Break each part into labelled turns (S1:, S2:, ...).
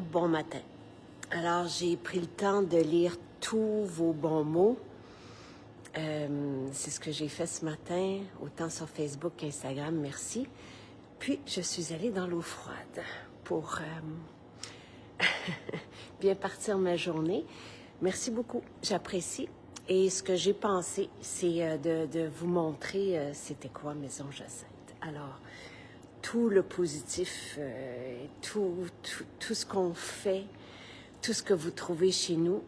S1: Bon matin. Alors, j'ai pris le temps de lire tous vos bons mots. C'est ce que j'ai fait ce matin, autant sur Facebook qu'Instagram, merci. Puis, je suis allée dans l'eau froide pour bien partir ma journée. Merci beaucoup, j'apprécie. Et ce que j'ai pensé, c'est de vous montrer c'était quoi Maison Jacinthe. Alors, tout le positif, tout ce qu'on fait, tout ce que vous trouvez chez nous.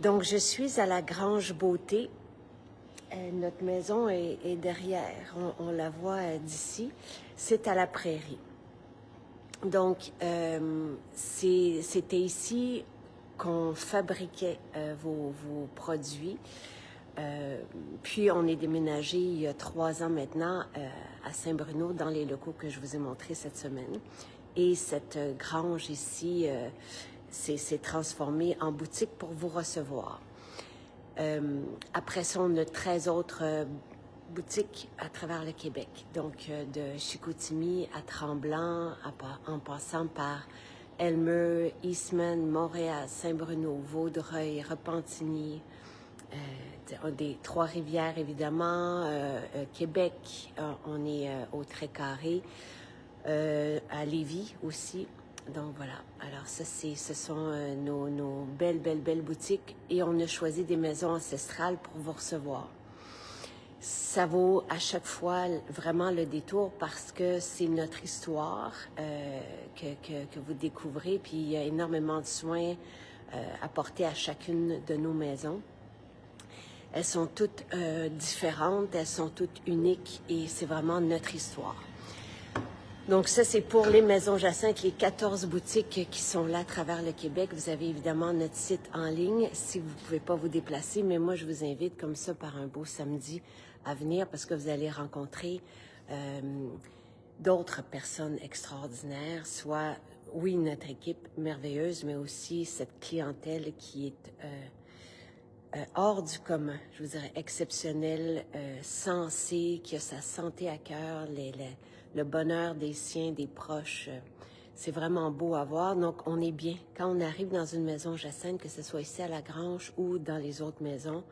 S1: Donc, je suis à la Grange Beauté. Notre maison est derrière. On la voit d'ici. C'est à la prairie. Donc, c'était ici qu'on fabriquait vos produits. Puis, on est déménagé il y a 3 ans maintenant à Saint-Bruno, dans les locaux que je vous ai montrés cette semaine. Et cette grange ici s'est transformée en boutique pour vous recevoir. Après ça, on a 13 autres boutiques à travers le Québec. Donc, de Chicoutimi à Tremblant, en passant par Elmer, Eastman, Montréal, Saint-Bruno, Vaudreuil, Repentigny, des Trois-Rivières, évidemment, Québec, on est au Très-Carré, à Lévis aussi. Donc voilà, alors ça, ce sont nos belles boutiques et on a choisi des maisons ancestrales pour vous recevoir. Ça vaut à chaque fois vraiment le détour parce que c'est notre histoire que vous découvrez, puis il y a énormément de soins apportés à chacune de nos maisons. Elles sont toutes différentes, elles sont toutes uniques et c'est vraiment notre histoire. Donc ça, c'est pour les Maisons Jacinthe, les 14 boutiques qui sont là à travers le Québec. Vous avez évidemment notre site en ligne si vous ne pouvez pas vous déplacer, mais moi, je vous invite comme ça par un beau samedi à venir parce que vous allez rencontrer d'autres personnes extraordinaires, soit, oui, notre équipe merveilleuse, mais aussi cette clientèle qui est hors du commun, je vous dirais exceptionnelle, sensée, qui a sa santé à cœur, le bonheur des siens, des proches. C'est vraiment beau à voir. Donc, on est bien. Quand on arrive dans une maison Jacinthe, que ce soit ici à la Grange ou dans les autres maisons,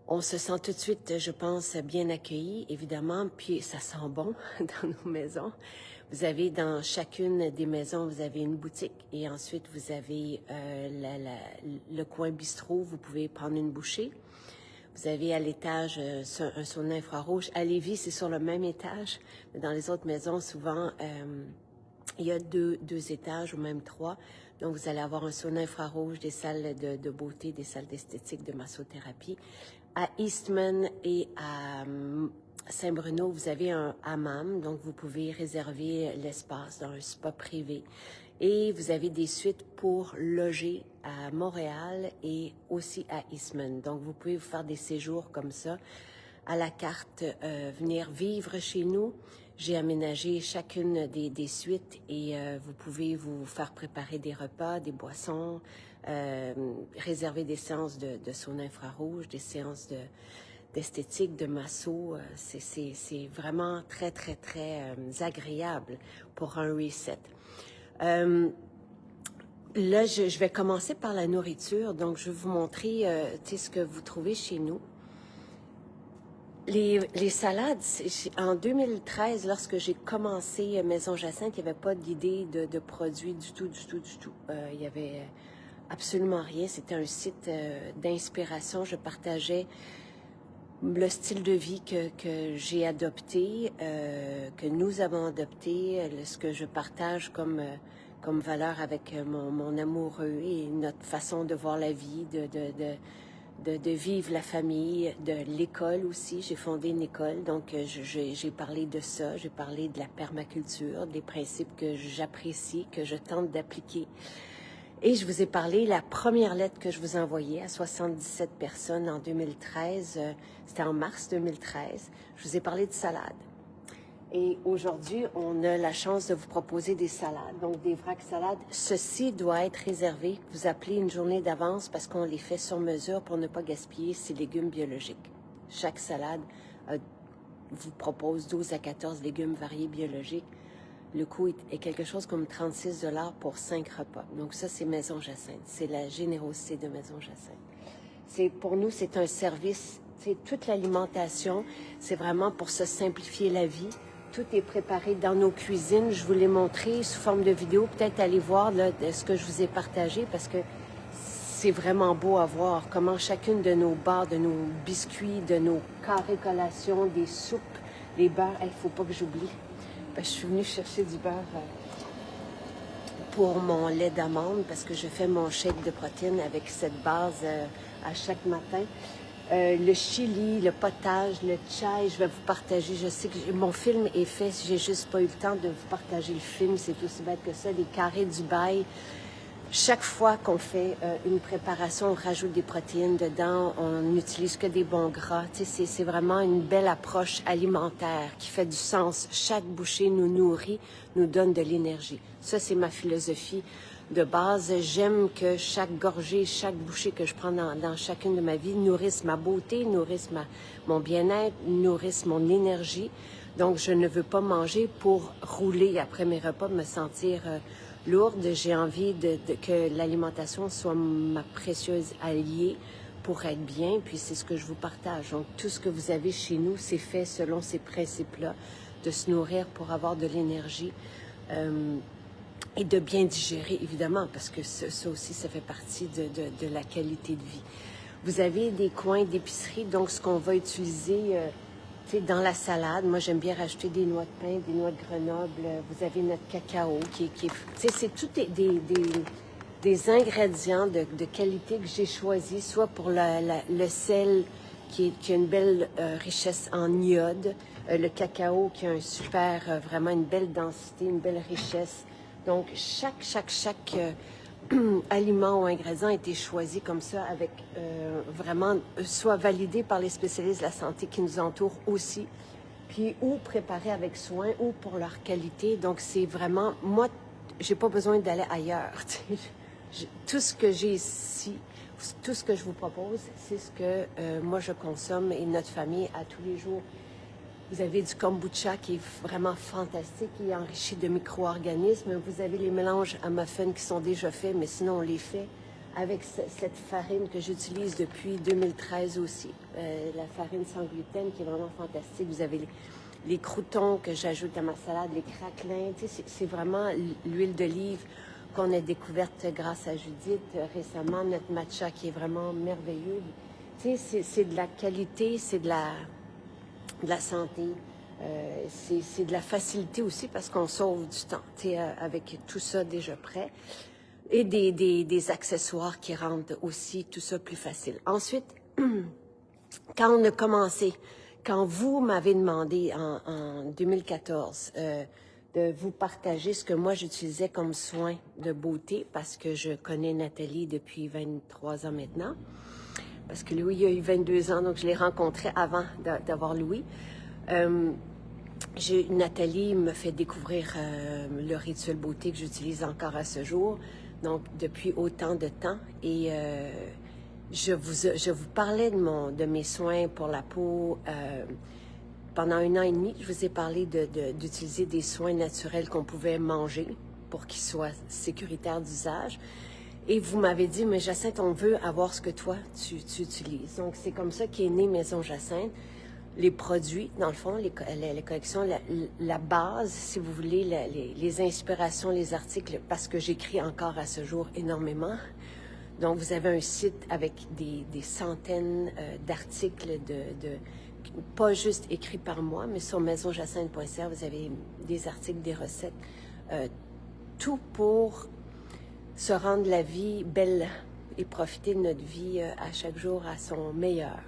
S1: on se sent tout de suite, je pense, bien accueilli, évidemment, puis ça sent bon dans nos maisons. Vous avez dans chacune des maisons, vous avez une boutique et ensuite vous avez le coin bistrot, vous pouvez prendre une bouchée. Vous avez à l'étage un sauna infrarouge. À Lévis, c'est sur le même étage. Dans les autres maisons, souvent, il y a deux étages ou même 3. Donc, vous allez avoir un sauna infrarouge, des salles de beauté, des salles d'esthétique, de massothérapie. À Eastman et à Saint-Bruno, vous avez un hammam, donc vous pouvez réserver l'espace dans un spa privé. Et vous avez des suites pour loger à Montréal et aussi à Eastman. Donc, vous pouvez vous faire des séjours comme ça, à la carte, venir vivre chez nous. J'ai aménagé chacune des suites et vous pouvez vous faire préparer des repas, des boissons, réserver des séances de sauna infrarouge, des séances d'esthétique, de masso. C'est vraiment très agréable pour un reset. Là, je vais commencer par la nourriture. Donc, je vais vous montrer ce que vous trouvez chez nous. Les salades, en 2013, lorsque j'ai commencé Maison Jacinthe, il n'y avait pas d'idée de produits du tout. Il y avait absolument rien. C'était un site d'inspiration. Je partageais le style de vie que j'ai adopté, que nous avons adopté, ce que je partage comme valeur avec mon amoureux et notre façon de voir la vie, de vivre la famille, de l'école aussi. J'ai fondé une école, donc j'ai parlé de ça, j'ai parlé de la permaculture, des principes que j'apprécie, que je tente d'appliquer. Et je vous ai parlé, la première lettre que je vous ai envoyée à 77 personnes en 2013, c'était en mars 2013, je vous ai parlé de salade. Et aujourd'hui, on a la chance de vous proposer des salades, donc des vracs salades. Ceci doit être réservé. Vous appelez une journée d'avance parce qu'on les fait sur mesure pour ne pas gaspiller ces légumes biologiques. Chaque salade vous propose 12 à 14 légumes variés biologiques. Le coût est quelque chose comme 36 $ pour 5 repas. Donc ça, c'est Maison Jacinthe. C'est la générosité de Maison Jacinthe. Pour nous, c'est un service. Toute l'alimentation, c'est vraiment pour se simplifier la vie. Tout est préparé dans nos cuisines. Je vous l'ai montré sous forme de vidéo. Peut-être aller voir là, ce que je vous ai partagé parce que c'est vraiment beau à voir comment chacune de nos barres, de nos biscuits, de nos carrés collations, des soupes, les beurres. Il ne faut pas que j'oublie. Je suis venue chercher du beurre pour mon lait d'amande parce que je fais mon shake de protéines avec cette base à chaque matin. Le chili, le potage, le chai, je vais vous partager. Je sais que mon film est fait, j'ai juste pas eu le temps de vous partager le film, c'est aussi bête que ça. Les carrés du bail. Chaque fois qu'on fait une préparation, on rajoute des protéines dedans, on n'utilise que des bons gras. C'est vraiment une belle approche alimentaire qui fait du sens. Chaque bouchée nous nourrit, nous donne de l'énergie. Ça, c'est ma philosophie de base. J'aime que chaque gorgée, chaque bouchée que je prends dans chacune de ma vie nourrisse ma beauté, nourrisse mon bien-être, nourrisse mon énergie. Donc, je ne veux pas manger pour rouler après mes repas, me sentir lourde. J'ai envie que l'alimentation soit ma précieuse alliée pour être bien, puis c'est ce que je vous partage. Donc, tout ce que vous avez chez nous, c'est fait selon ces principes-là, de se nourrir pour avoir de l'énergie et de bien digérer, évidemment, parce que ça aussi, ça fait partie de la qualité de vie. Vous avez des coins d'épicerie, donc ce qu'on va utiliser dans la salade. Moi, j'aime bien rajouter des noix de pin, des noix de Grenoble. Vous avez notre cacao c'est tout des ingrédients de qualité que j'ai choisis, soit pour le sel qui a une belle richesse en iode, le cacao qui a un super, vraiment une belle densité, une belle richesse. Donc, chaque aliment ou ingrédient a été choisi comme ça avec vraiment soit validé par les spécialistes de la santé qui nous entourent aussi, puis ou préparé avec soin ou pour leur qualité. Donc, c'est vraiment, moi, j'ai pas besoin d'aller ailleurs. Tout ce que j'ai ici, tout ce que je vous propose, c'est ce que moi je consomme et notre famille à tous les jours. Vous avez du kombucha qui est vraiment fantastique, qui est enrichi de micro-organismes. Vous avez les mélanges à muffins qui sont déjà faits, mais sinon on les fait avec cette farine que j'utilise depuis 2013 aussi. La farine sans gluten qui est vraiment fantastique. Vous avez les croûtons que j'ajoute à ma salade, les craquelins. C'est vraiment l'huile d'olive qu'on a découverte grâce à Judith récemment. Notre matcha qui est vraiment merveilleux. C'est de la qualité, c'est de la santé, c'est de la facilité aussi parce qu'on sauve du temps, avec tout ça déjà prêt. Et des accessoires qui rendent aussi tout ça plus facile. Ensuite, quand on a commencé, quand vous m'avez demandé en 2014 de vous partager ce que moi j'utilisais comme soin de beauté, parce que je connais Nathalie depuis 23 ans maintenant, parce que Louis a eu 22 ans, donc je l'ai rencontré avant d'avoir Louis. Nathalie me fait découvrir le rituel beauté que j'utilise encore à ce jour, donc depuis autant de temps. Et je vous parlais de mes soins pour la peau. Pendant 1 an et demi, je vous ai parlé d'utiliser des soins naturels qu'on pouvait manger pour qu'ils soient sécuritaires d'usage. Et vous m'avez dit, mais Jacinthe, on veut avoir ce que toi, tu utilises. Donc, c'est comme ça qu'est née Maison Jacinthe. Les produits, dans le fond, les collections, la base, si vous voulez, les inspirations, les articles, parce que j'écris encore à ce jour énormément. Donc, vous avez un site avec des centaines d'articles, pas juste écrits par moi, mais sur maisonjacinthe.ca, vous avez des articles, des recettes, tout pour se rendre la vie belle et profiter de notre vie à chaque jour à son meilleur.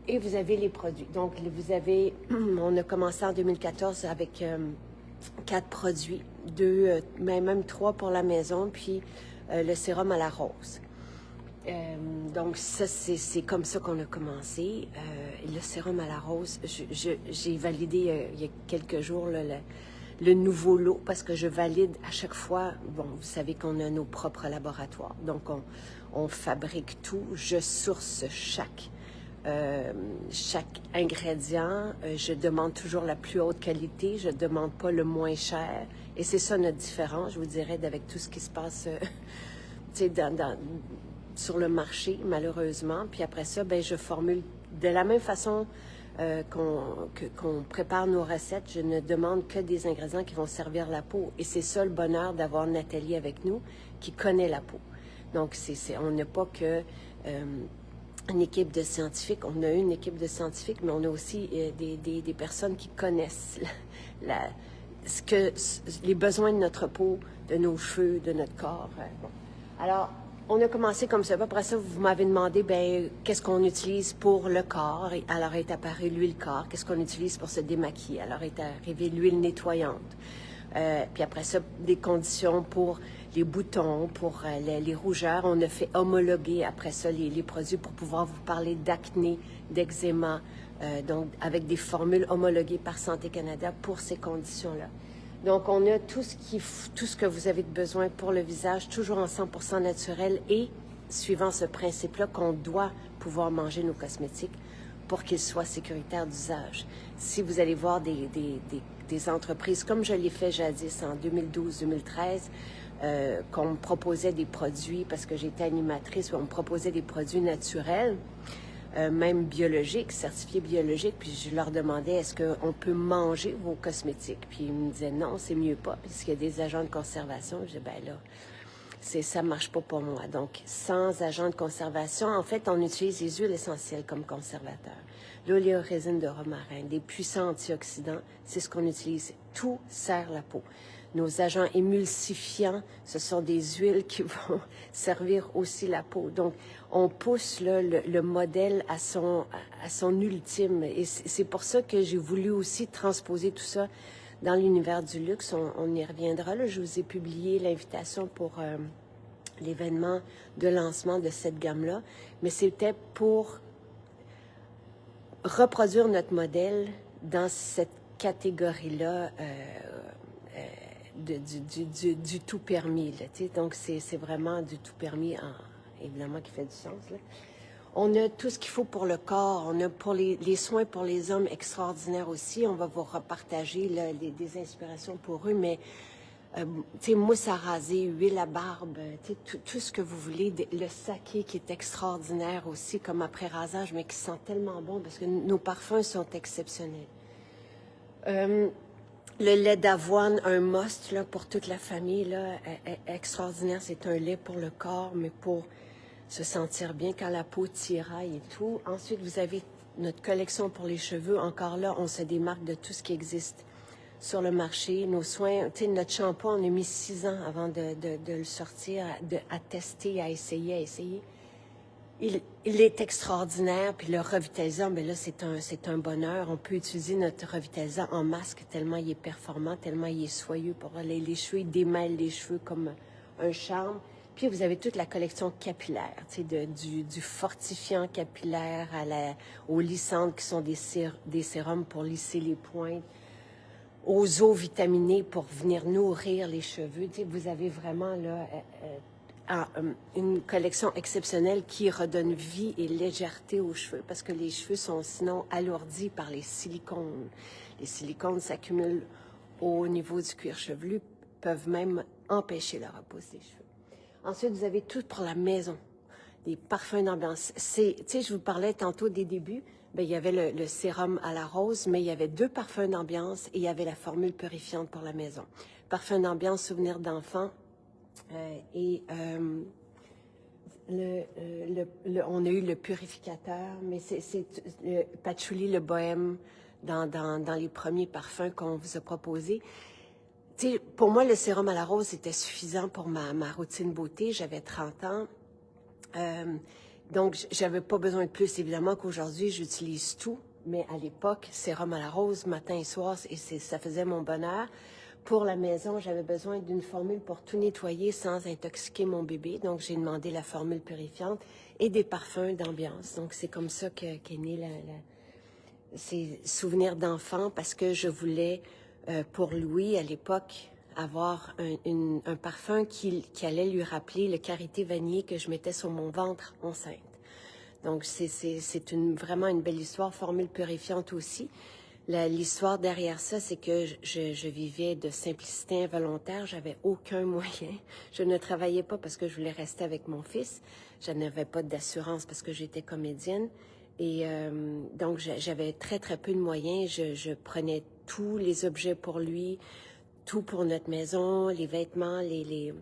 S1: Et vous avez les produits. Donc, vous avez, on a commencé en 2014 avec 4 produits, 2, même 3 pour la maison, puis le sérum à la rose. Donc, ça, c'est comme ça qu'on a commencé. Le sérum à la rose, j'ai validé il y a quelques jours le nouveau lot parce que je valide à chaque fois. Bon, vous savez qu'on a nos propres laboratoires. Donc, on fabrique tout. Je source chaque chaque ingrédient. Je demande toujours la plus haute qualité, je ne demande pas le moins cher. Et c'est ça notre différence, je vous dirais, avec tout ce qui se passe sur le marché, malheureusement. Puis après ça, ben, je formule de la même façon qu'on prépare nos recettes. Je ne demande que des ingrédients qui vont servir la peau. Et c'est ça le bonheur d'avoir Nathalie avec nous, qui connaît la peau. Donc, on n'a pas que une équipe de scientifiques. On a une équipe de scientifiques, mais on a aussi des personnes qui connaissent les besoins de notre peau, de nos cheveux, de notre corps. Bon. Alors, on a commencé comme ça. Après ça, vous m'avez demandé, ben, qu'est-ce qu'on utilise pour le corps? Alors est apparue l'huile corps. Qu'est-ce qu'on utilise pour se démaquiller? Alors est arrivée l'huile nettoyante. Puis après ça, des conditions pour les boutons, pour les rougeurs. On a fait homologuer après ça les produits pour pouvoir vous parler d'acné, d'eczéma, donc avec des formules homologuées par Santé Canada pour ces conditions-là. Donc, on a tout ce que vous avez besoin pour le visage, toujours en 100% naturel et suivant ce principe-là qu'on doit pouvoir manger nos cosmétiques pour qu'ils soient sécuritaires d'usage. Si vous allez voir des entreprises, comme je l'ai fait jadis en 2012-2013, qu'on me proposait des produits, parce que j'étais animatrice, on me proposait des produits naturels, même biologiques, certifiés biologiques, puis je leur demandais, est-ce qu'on peut manger vos cosmétiques? Puis ils me disaient, non, c'est mieux pas, puisqu'il y a des agents de conservation. Je disais, ben là, ça marche pas pour moi. Donc, sans agents de conservation, en fait, on utilise les huiles essentielles comme conservateurs. L'oléorésine de romarin, des puissants antioxydants, c'est ce qu'on utilise. Tout sert la peau. Nos agents émulsifiants, ce sont des huiles qui vont servir aussi la peau. Donc, on pousse là, le modèle à son ultime. Et c'est pour ça que j'ai voulu aussi transposer tout ça dans l'univers du luxe. On y reviendra. Là. Je vous ai publié l'invitation pour l'événement de lancement de cette gamme-là. Mais c'était pour reproduire notre modèle dans cette catégorie-là du tout permis. Là, donc, c'est vraiment du tout permis, évidemment, qui fait du sens. Là. On a tout ce qu'il faut pour le corps. On a pour les soins pour les hommes extraordinaires aussi. On va vous repartager là, des inspirations pour eux, mais mousse à raser, huile à barbe, tout ce que vous voulez. Le saké qui est extraordinaire aussi, comme après rasage, mais qui sent tellement bon parce que nos parfums sont exceptionnels. Le lait d'avoine, un must là, pour toute la famille, là, extraordinaire. C'est un lait pour le corps, mais pour se sentir bien quand la peau tiraille et tout. Ensuite, vous avez notre collection pour les cheveux. Encore là, on se démarque de tout ce qui existe sur le marché. Nos soins, notre shampoing, on a mis 6 ans avant de le sortir, à tester, à essayer. Il est extraordinaire, puis le revitalisant, bien là, c'est un bonheur. On peut utiliser notre revitalisant en masque tellement il est performant, tellement il est soyeux pour les cheveux. Il démêle les cheveux comme un charme. Puis vous avez toute la collection capillaire, du fortifiant capillaire aux lissantes qui sont des sérums pour lisser les pointes, aux eaux vitaminées pour venir nourrir les cheveux. Vous avez vraiment là une collection exceptionnelle qui redonne vie et légèreté aux cheveux parce que les cheveux sont sinon alourdis par les silicones. Les silicones s'accumulent au niveau du cuir chevelu, peuvent même empêcher la repousse des cheveux. Ensuite, vous avez tout pour la maison, des parfums d'ambiance. Je vous parlais tantôt des débuts, bien, il y avait le sérum à la rose, mais il y avait 2 parfums d'ambiance et il y avait la formule purifiante pour la maison. Parfum d'ambiance, souvenir d'enfant, on a eu le purificateur, mais c'est le patchouli, le bohème, dans les premiers parfums qu'on vous a proposés. Pour moi, le sérum à la rose était suffisant pour ma routine beauté. J'avais 30 ans. Donc, j'avais pas besoin de plus. Évidemment qu'aujourd'hui, j'utilise tout. Mais à l'époque, sérum à la rose, matin et soir, ça faisait mon bonheur. Pour la maison, j'avais besoin d'une formule pour tout nettoyer sans intoxiquer mon bébé. Donc, j'ai demandé la formule purifiante et des parfums d'ambiance. Donc, c'est comme ça qu'est né ces souvenirs d'enfant parce que je voulais, pour Louis, à l'époque, avoir un parfum qui allait lui rappeler le karité vanillé que je mettais sur mon ventre enceinte. Donc, c'est vraiment une belle histoire, formule purifiante aussi. L'histoire derrière ça, c'est que je vivais de simplicité involontaire. J'avais aucun moyen. Je ne travaillais pas parce que je voulais rester avec mon fils. Je n'avais pas d'assurance parce que j'étais comédienne. Et donc, j'avais très, très peu de moyens. Je prenais tous les objets pour lui, tout pour notre maison, les vêtements, les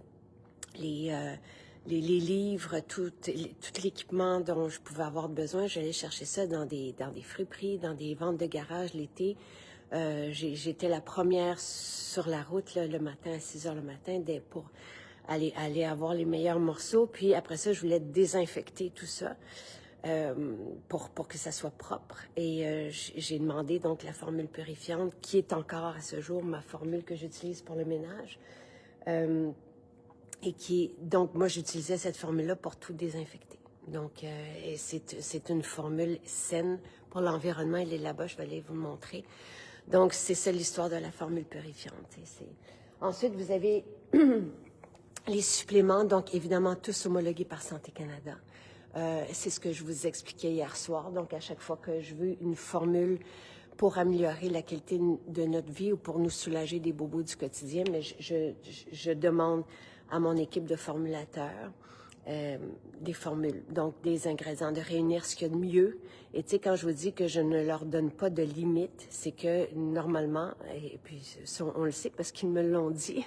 S1: livres, tout l'équipement dont je pouvais avoir besoin. J'allais chercher ça dans des friperies, dans des ventes de garage l'été. J'étais la première sur la route là, le matin, à 6 heures le matin, pour aller avoir les meilleurs morceaux. Puis après ça, je voulais désinfecter tout ça pour que ça soit propre. Et j'ai demandé donc la formule purifiante, qui est encore à ce jour ma formule que j'utilise pour le ménage. Donc, moi, j'utilisais cette formule-là pour tout désinfecter. Donc, c'est une formule saine pour l'environnement. Elle est là-bas, je vais aller vous montrer. Donc, c'est ça l'histoire de la formule purifiante. Ensuite, vous avez les suppléments, donc évidemment tous homologués par Santé Canada. C'est ce que je vous expliquais hier soir. Donc, à chaque fois que je veux une formule pour améliorer la qualité de notre vie ou pour nous soulager des bobos du quotidien, mais je demande à mon équipe de formulateurs des formules, donc des ingrédients, de réunir ce qu'il y a de mieux. Et tu sais, quand je vous dis que je ne leur donne pas de limite, c'est que normalement, et puis ça, on le sait parce qu'ils me l'ont dit,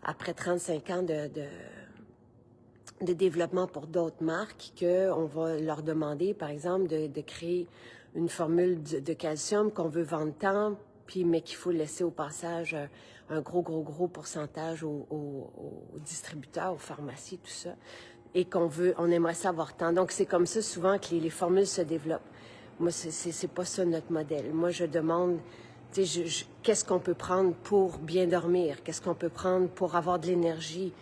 S1: après 35 ans de développement pour d'autres marques, qu'on va leur demander, par exemple, de créer une formule de calcium qu'on veut vendre tant, puis mais qu'il faut laisser au passage un gros pourcentage aux distributeurs, aux pharmacies, tout ça, et on aimerait savoir tant. Donc, c'est comme ça souvent que les formules se développent. Moi, c'est pas ça notre modèle. Moi, je demande, tu sais, qu'est-ce qu'on peut prendre pour bien dormir? Qu'est-ce qu'on peut prendre pour avoir de l'énergie?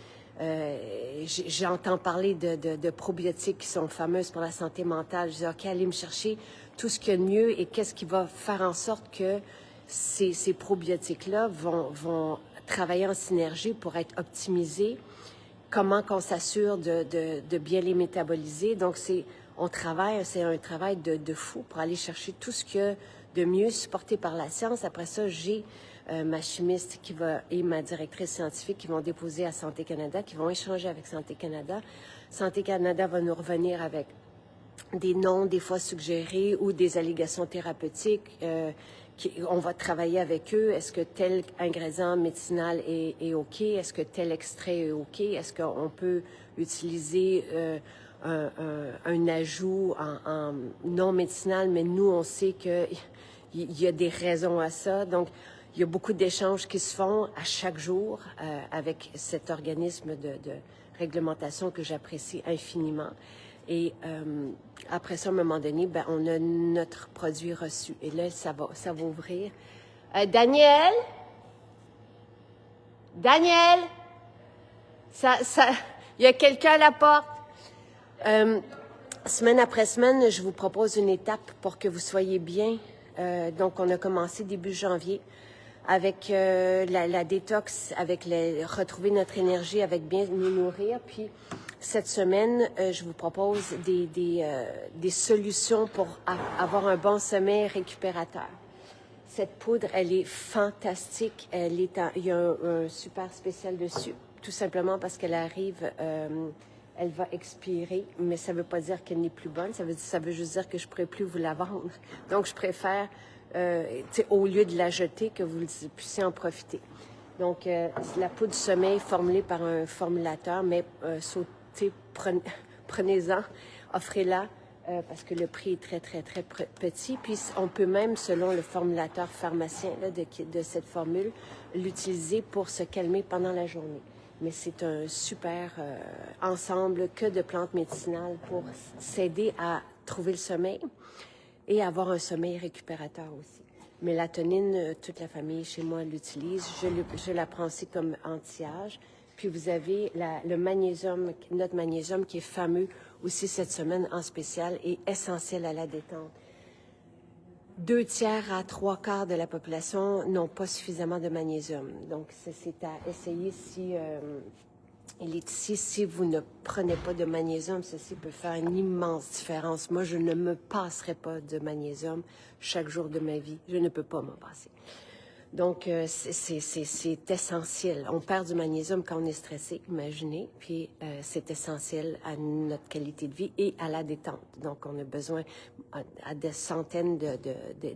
S1: J'entends parler de probiotiques qui sont fameuses pour la santé mentale. Je dis, OK, allez me chercher tout ce qu'il y a de mieux et qu'est-ce qui va faire en sorte que ces probiotiques-là vont travailler en synergie pour être optimisés. Comment qu'on s'assure de bien les métaboliser. Donc, c'est un travail de fou pour aller chercher tout ce qu'il y a de mieux supporté par la science. Après ça, j'ai ma chimiste et ma directrice scientifique qui vont déposer à Santé Canada, qui vont échanger avec Santé Canada. Santé Canada va nous revenir avec des noms des fois suggérés ou des allégations thérapeutiques. On va travailler avec eux. Est-ce que tel ingrédient médicinal est OK? Est-ce que tel extrait est OK? Est-ce qu'on peut utiliser un ajout en non médicinal, mais nous, on sait qu'il y a des raisons à ça. Donc, il y a beaucoup d'échanges qui se font à chaque jour avec cet organisme de réglementation que j'apprécie infiniment. Et après ça, à un moment donné, ben, on a notre produit reçu. Et là, ça va ouvrir. Daniel? Daniel? Il y a quelqu'un à la porte. Semaine après semaine, je vous propose une étape pour que vous soyez bien. Donc, on a commencé début janvier avec la détox, avec retrouver notre énergie, avec bien nous nourrir. Puis, cette semaine, je vous propose des solutions pour avoir un bon sommeil récupérateur. Cette poudre, elle est fantastique. Il y a un super spécial dessus, tout simplement parce qu'elle arrive, elle va expirer, mais ça ne veut pas dire qu'elle n'est plus bonne. Ça veut juste dire que je ne pourrai plus vous la vendre. Donc, je préfère, au lieu de la jeter, que vous puissiez en profiter. Donc, la poudre sommeil formulée par un formulateur, mais prenez-en, offrez-la, parce que le prix est très, très, très petit. Puis, on peut même, selon le formulateur pharmacien là, de cette formule, l'utiliser pour se calmer pendant la journée. Mais c'est un super ensemble que de plantes médicinales pour s'aider à trouver le sommeil et avoir un sommeil récupérateur aussi. Mélatonine, toute la famille chez moi l'utilise. Je la prends aussi comme anti-âge. Puis vous avez le magnésium, notre magnésium qui est fameux aussi cette semaine en spécial et essentiel à la détente. 2/3 à 3/4 de la population n'ont pas suffisamment de magnésium. Donc, c'est à essayer Il est ici, si vous ne prenez pas de magnésium, ceci peut faire une immense différence. Moi, je ne me passerai pas de magnésium chaque jour de ma vie. Je ne peux pas m'en passer. Donc, c'est essentiel. On perd du magnésium quand on est stressé, imaginez, puis c'est essentiel à notre qualité de vie et à la détente. Donc, on a besoin à des centaines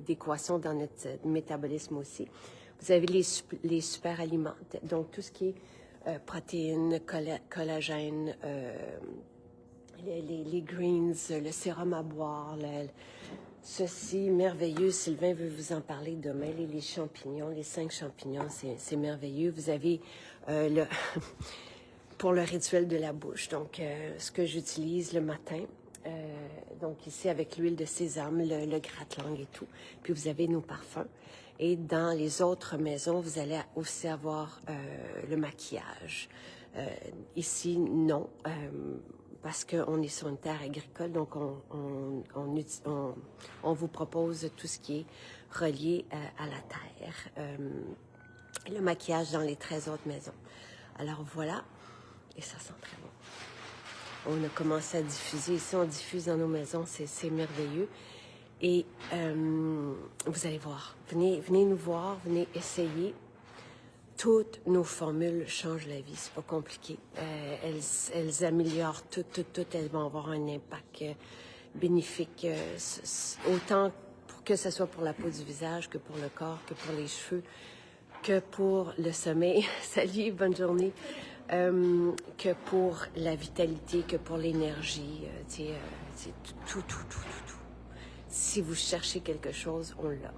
S1: d'équations dans notre métabolisme aussi. Vous avez les super aliments, donc tout ce qui est protéines, collagène, les greens, le sérum à boire, ceci, merveilleux. Sylvain veut vous en parler demain. Les champignons, les 5 champignons, c'est merveilleux. Vous avez pour le rituel de la bouche, donc ce que j'utilise le matin, donc ici avec l'huile de sésame, le gratte-langue et tout. Puis vous avez nos parfums. Et dans les autres maisons, vous allez aussi avoir le maquillage. Ici, non, parce qu'on est sur une terre agricole, donc on vous propose tout ce qui est relié à la terre. Le maquillage dans les 13 autres maisons. Alors voilà, et ça sent très bon. On a commencé à diffuser. Ici, on diffuse dans nos maisons, c'est merveilleux. Et vous allez voir, venez nous voir, venez essayer. Toutes nos formules changent la vie, c'est pas compliqué. Elles améliorent tout, elles vont avoir un impact bénéfique, autant que ce soit pour la peau du visage, que pour le corps, que pour les cheveux, que pour le sommeil. Salut, bonne journée. Que pour la vitalité, que pour l'énergie, tout. Si vous cherchez quelque chose, on l'a.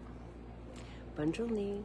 S1: Bonne journée.